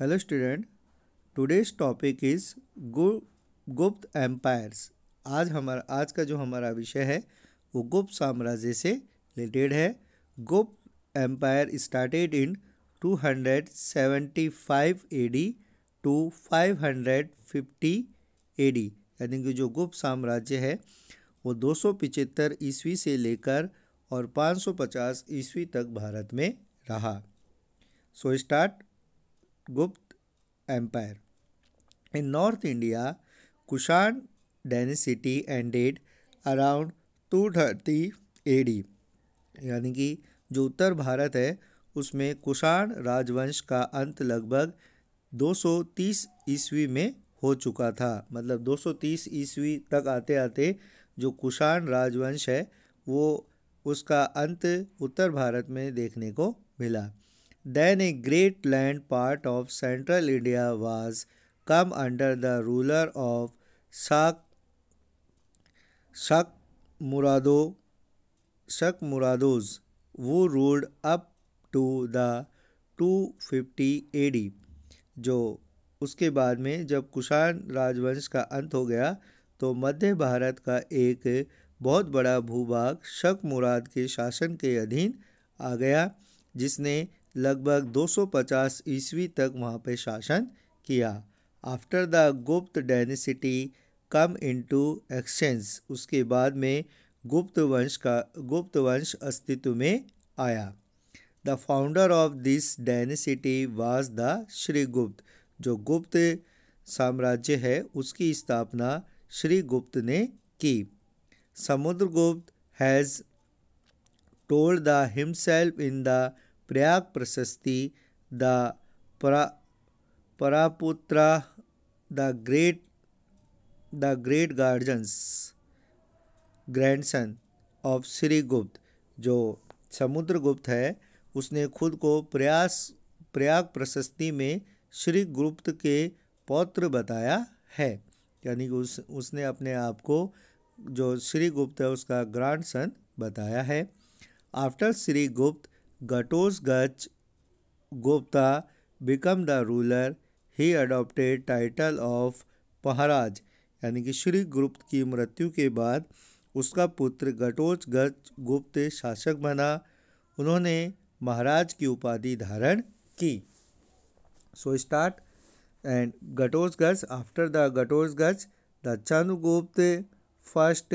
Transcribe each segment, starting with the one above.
Hello student. Today's topic is गुप्त empires. आज का जो हमारा विषय है वो गुप्त साम्राज्य से रिलेटेड है। Gupta empire started in 275 AD to 550 AD, यानी कि जो गुप्त साम्राज्य है वो 275 ईस्वी से लेकर और 550 ईस्वी तक भारत में रहा। सो स्टार्ट गुप्त empire. In North India, Kushan dynasty ended around 230 AD, यानी कि जो उत्तर भारत है उसमें कुषाण राजवंश का अंत लगभग 230 ईस्वी में हो चुका था। मतलब 230 ईस्वी तक आते आते जो कुषाण राजवंश है वो उसका अंत उत्तर भारत में देखने को मिला। Then a great land part of central India was come under the ruler of Shak Murado, Shak Murados, who ruled up to the 250 AD। जो उसके बाद में जब कुषाण राजवंश का अंत हो गया तो मध्य भारत का एक बहुत बड़ा भूभाग शक मुराद के शासन के अधीन आ गया, जिसने लगभग 250 ईस्वी तक वहाँ पे शासन किया। After the Gupta dynasty come into exchange, उसके बाद में गुप्त वंश अस्तित्व में आया। The founder of this dynasty was the Shrigupta. जो गुप्त साम्राज्य है उसकी स्थापना श्रीगुप्त ने की। Samudragupta has told the himself in the Prayag Prasasti, the Paraputra, the great grandson of Sri Gupt। जो समुद्रगुप्त है उसने खुद को प्रयाग प्रशस्ति में श्री गुप्त के पौत्र बताया है, यानी कि उसने अपने आप को जो श्री गुप्त है उसका ग्रैंडसन बताया है। After Shri Gupta Ghatotkacha Gupta become the ruler, he adopted title of Maharaja, यानी कि श्री गुप्त की मृत्यु के बाद उसका पुत्र घटोत्कच गुप्त शासक बना। उन्होंने महाराज की उपाधि धारण की। So start and Ghatotkacha. After the Ghatotkacha the Chandragupta first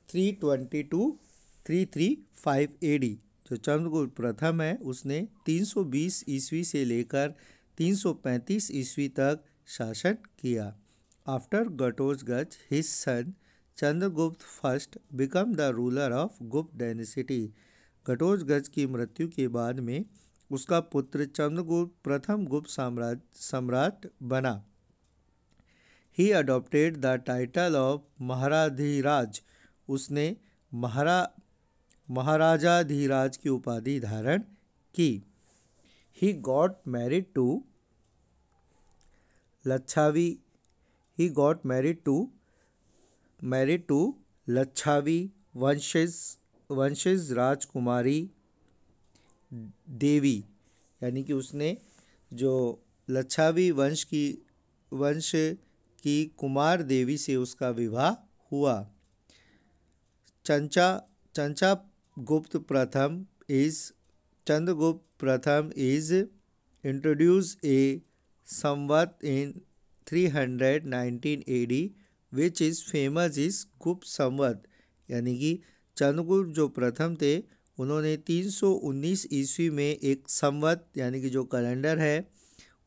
322-335 AD. जो चंद्रगुप्त प्रथम है उसने 320 ईस्वी से लेकर 335 ईस्वी तक शासन किया। After Ghatotkacha his son Chandragupta first become the ruler of Gupta dynasty. Ghatotkacha की मृत्यु के बाद में उसका पुत्र चंद्रगुप्त प्रथम गुप्त सम्राट बना। ही अडॉप्टेड द टाइटल ऑफ महाराधिराज, उसने महाराजाधिराज की उपाधि धारण की। ही गॉट मैरिड टू लच्छावी वंशज राजकुमारी देवी, यानी कि उसने जो लच्छावी वंश की कुमार देवी से उसका विवाह हुआ। चंद्रगुप्त प्रथम is introduce a Samvat in 319 AD which is famous is Gupta Samvat, यानी कि चंद्रगुप्त जो प्रथम थे उन्होंने 319 ईस्वी में एक संवत यानी कि जो कैलेंडर है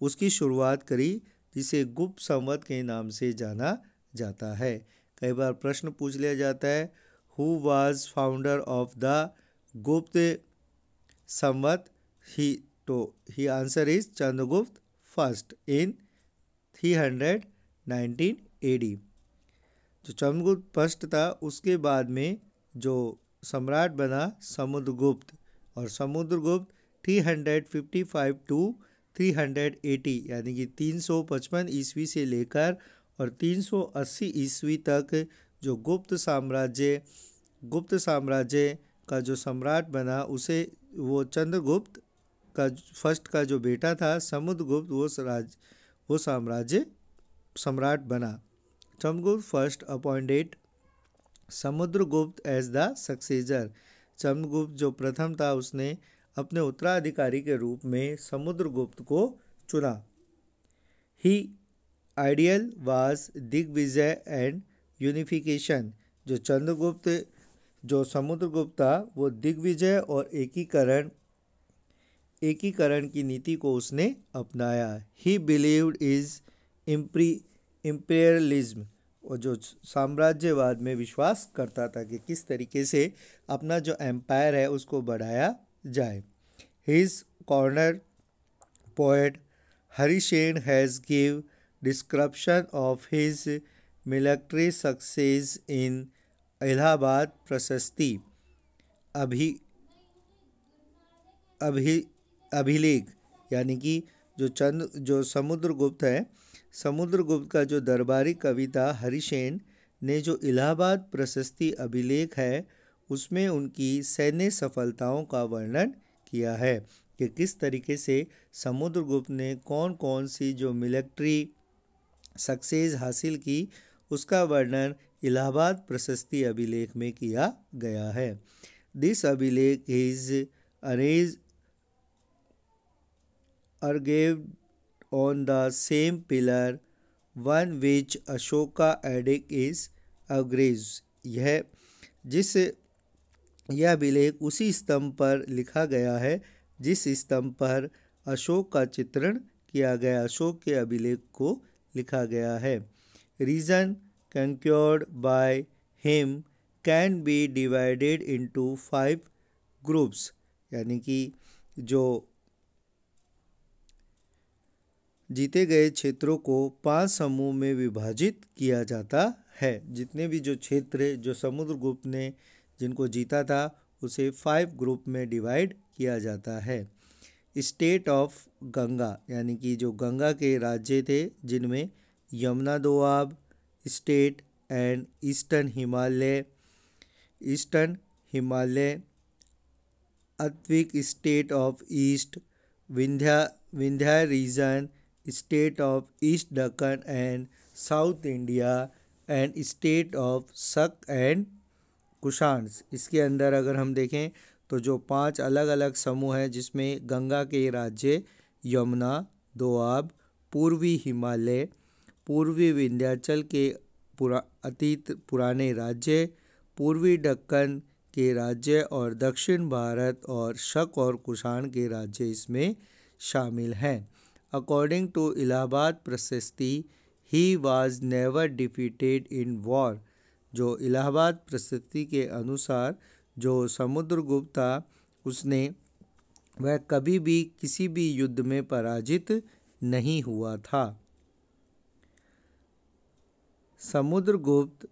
उसकी शुरुआत करी, जिसे गुप्त संवत के नाम से जाना जाता है। कई बार प्रश्न पूछ लिया जाता है who was founder of the Gupta Samvat, he answer is Chandragupta first in 319 AD. जो चंद्रगुप्त फर्स्ट था उसके बाद में जो सम्राट बना समुद्रगुप्त, और समुद्रगुप्त 355 टू 380 यानी कि 355 ईस्वी से लेकर और 380 ईस्वी तक जो गुप्त साम्राज्य का जो सम्राट बना उसे वो चंद्रगुप्त का जो बेटा था समुद्रगुप्त, वो साम्राज्य सम्राट बना। Samudragupta first appointed Samudragupta as the successor. Samudragupta जो प्रथम था उसने अपने उत्तराधिकारी के रूप में समुद्रगुप्त को चुना। He ideal was digvijaya and unification. जो समुद्रगुप्त था वो दिग्विजय और एकीकरण की नीति को उसने अपनाया। ही बिलीव्ड इज इम्पीरियलिज्म, और जो साम्राज्यवाद में विश्वास करता था कि किस तरीके से अपना जो एम्पायर है उसको बढ़ाया जाए। His corner poet Harisena has give description of his military success in Allahabad Prashasti अभिलेख, यानी कि जो समुद्रगुप्त है, समुद्रगुप्त का जो दरबारी कवि था हरिसेन ने जो इलाहाबाद प्रशस्ति अभिलेख है उसमें उनकी सैन्य सफलताओं का वर्णन किया है कि किस तरीके से समुद्रगुप्त ने कौन कौन सी जो मिलिट्री सक्सेस हासिल की उसका वर्णन इलाहाबाद प्रशस्ति अभिलेख में किया गया है। दिस अभिलेख is arranged on the same pillar one which Ashoka edict is Agrej. यह अभिलेख उसी स्तंभ पर लिखा गया है जिस स्तंभ पर अशोक का चित्रण किया गया, अशोक के अभिलेख को लिखा गया है। Region conquered by him can be divided into 5 groups, यानी कि जो जीते गए क्षेत्रों को 5 समूह में विभाजित किया जाता है। जितने भी जो क्षेत्र जो समुद्रगुप्त ने जिनको जीता था उसे 5 ग्रुप में डिवाइड किया जाता है। स्टेट ऑफ गंगा, यानी कि जो गंगा के राज्य थे जिनमें Yamuna Doab state and eastern Himalaya, Atvik state of east, Vindhya region, state of east Deccan and south India and state of Shaka and Kushan. इसके अंदर अगर हम देखें तो जो 5 अलग अलग समूह हैं जिसमें गंगा के राज्य यमुना, दोआब, पूर्वी हिमालय, पूर्वी विंध्याचल के पुराने राज्य, पूर्वी दक्कन के राज्य और दक्षिण भारत और शक और कुषाण के राज्य इसमें शामिल हैं। अकॉर्डिंग टू इलाहाबाद प्रशस्ति he was never defeated in war. जो इलाहाबाद प्रशस्ति के अनुसार जो समुद्रगुप्त था वह कभी भी किसी भी युद्ध में पराजित नहीं हुआ था। Samudragupta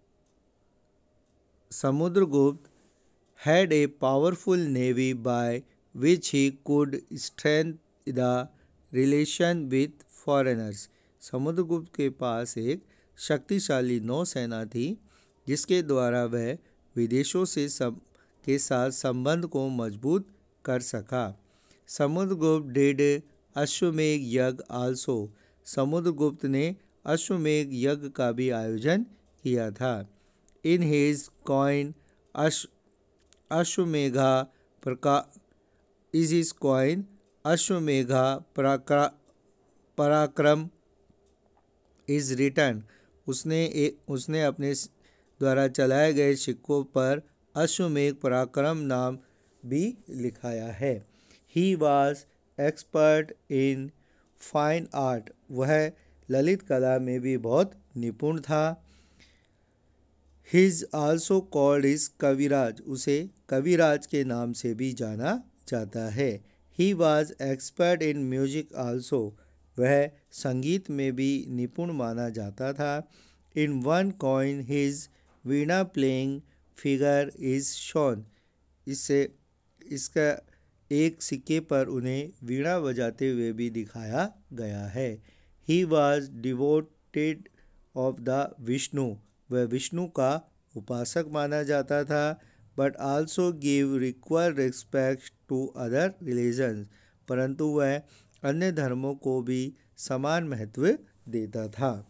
had a powerful navy by which he could strengthen the relation with foreigners। Samudragupta के पास एक शक्तिशाली नौसेना थी जिसके द्वारा वह विदेशों के साथ संबंध को मजबूत कर सका। समुद्रगुप्त डिड अश्वमेध यज्ञ आल्सो। समुद्रगुप्त ने अश्वमेध यज्ञ का भी आयोजन किया था। इन हिज कॉइन अश्वमेधा पराक्रम इज रिटर्न। उसने अपने द्वारा चलाए गए सिक्कों पर अश्वमेध पराक्रम नाम भी लिखाया है। He was expert in fine art. वह ललित कला में भी बहुत निपुण था। हिज आल्सो कॉल्ड इज कविराज। उसे कविराज के नाम से भी जाना जाता है। He was expert in music also. वह संगीत में भी निपुण माना जाता था। In one coin his Veena playing figure is shown. इसका एक सिक्के पर उन्हें वीणा बजाते हुए भी दिखाया गया है। He was devoted of the Vishnu. वह विष्णु का उपासक माना जाता था। But also give equal respect to other religions. परंतु वह अन्य धर्मों को भी समान महत्व देता था।